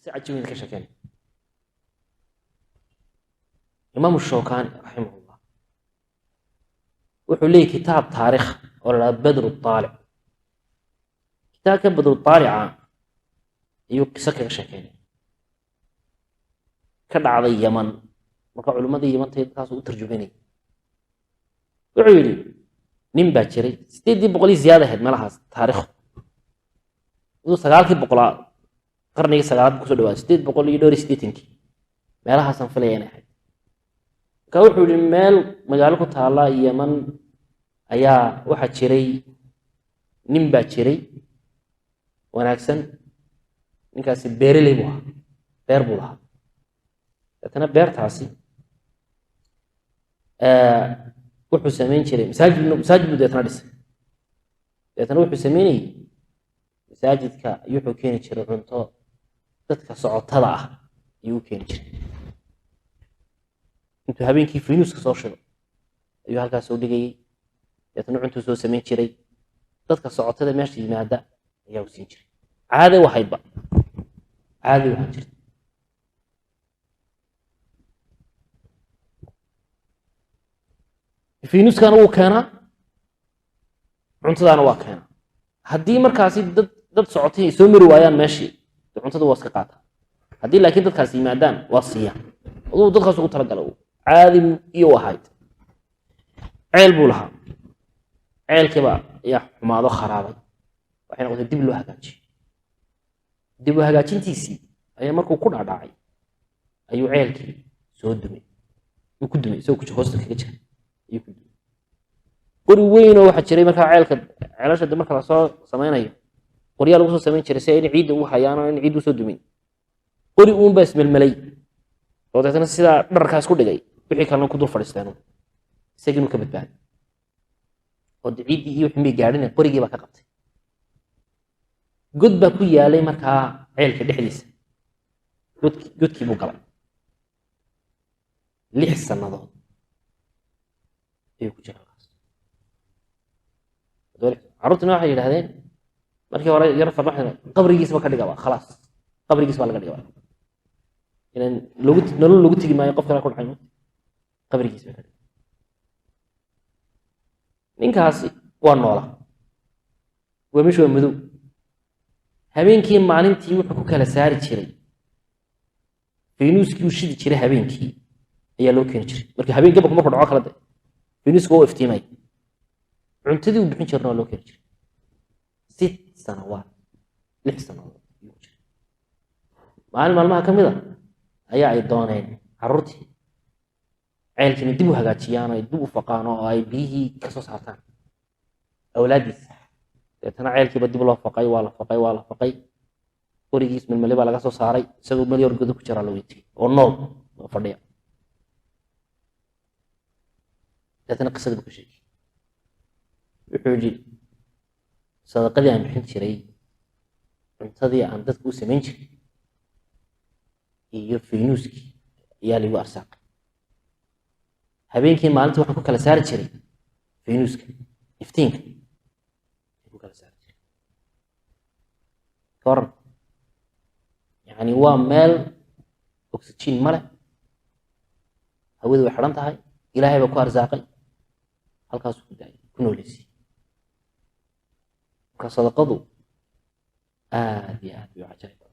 عجيب كشكين إمام الشوكاني رحمه الله وحولي كتاب تاريخ ولا بدر الطالع كتاب بدر الطالع يكسك كشكين كان على اليمن marka culimadii Yemen taas u tarjumanay wuxuu yiri nin baa jiray 800 ziyaada ahayd malahaas taariikh inuu 900 qarniga 9 ku soo dhawaad 880 meelahaas aan filayay inay ahayd ka wuxuu yiri meel magaalo ku taala Yemen ayaa waxa jiray nin baa jiray wanaagsan ninkaasi beeraley buu ahaa beer buu lahaa dadna beertaasi wuxuu sameyn jiray masaajid deetana dhisay deetana wuxuu sameynayay masaajidka wuxuu keeni jiray cunto dadka socotada ah ayuu keeni jiray intuu habeenkii fiinuska soo shido ayuu halkaas soo dhigayay deetana cunto soo sameyn jiray dadka socotada meesha yimaada ayaa u siin jiray caadi waxayba caadi waxaan jirtay فينوس كان هو كان cuntadaana waa keena haddii markaasi dad socotay soo mari waayaan meeshii cuntada waa iska qaata haddii laakiin dadkaas yimaadaan waa siiya aduu dadkaas ugu talagala caadi iyo ahayd ceel buu lahaa ceelkiiba ayaa xumaado kharaabay waxay noqotay dib loo hagaajiyo dib u hagaajintiisii ayaa markuu ku dhaadhacay ayuu ceelkii soo dumay uu ku dumay isagoo ku hoosta kaga jira qori weyn oo waxa jiray marka ceelasha marka la soo sameeyay qoriyaal ugu soo sameyn jiray si ay ciid ugu hayaan in ciid u soo dumin qori uun bas melmelay oo dadana sida dharkaas ku dhigay wixii kalena ku dul fadhiistaan isagii ka badbaad oo ciid iyo ximbi gaadhin qorigii ba ka qabtay god ba ku yaalay marka ceelka dhexdiisa godkii buu galay 6 sanadood ku jira عرفتنا واحد يلهدين مركي ورا يرفع واحد قبري جسمه كدغا خلاص قبري جسمه لا كدغا يعني لو تيجي ما يقف كلا كل حاجه قبري جسمه كدغا ninkaasi waa noola waa meeshu madow habeenkii maalintii wuxuu ku kala saari jiray fiinuskii uu shidi jiray habeenkii ayaa loo keenay jiray markii habeen gabadh markuu dhaco kala fiinusku oo iftiimay cuntadii uu bixin jirnaa loo keenay jiray 6 sanawaad 6 sanawaad maalmaha kamid ah ayaa ay dooneen carruurtii ceelkii dib u hagaajiyaan ay dib u faqaan oo ay biyihii ka soo saartaan awlaadiis deetana ceelkii dib loo faqay waa la faqay qorigiis milmale baa laga soo saaray isagoo meel yar gudu ku jira loo weytay oo nool oo fadhiya deetana qisada ku sheegay wuxuu yiri sadaqadii aan bixin jiray cuntadii aan dadku u sameyn jiray iyo fiinuskii ayaa lagu arsaaqay habeenkii maalintii waxaan ku kala saari jiray fiinuska iftiinka ku kala saari jiray kor yani waa meel oxygen male hawadu way xiran tahay ilaahay baa ku arsaaqay halkaas ku daayay ku nooleysay ka sadaqadu aad iyo aad u cajaa'ib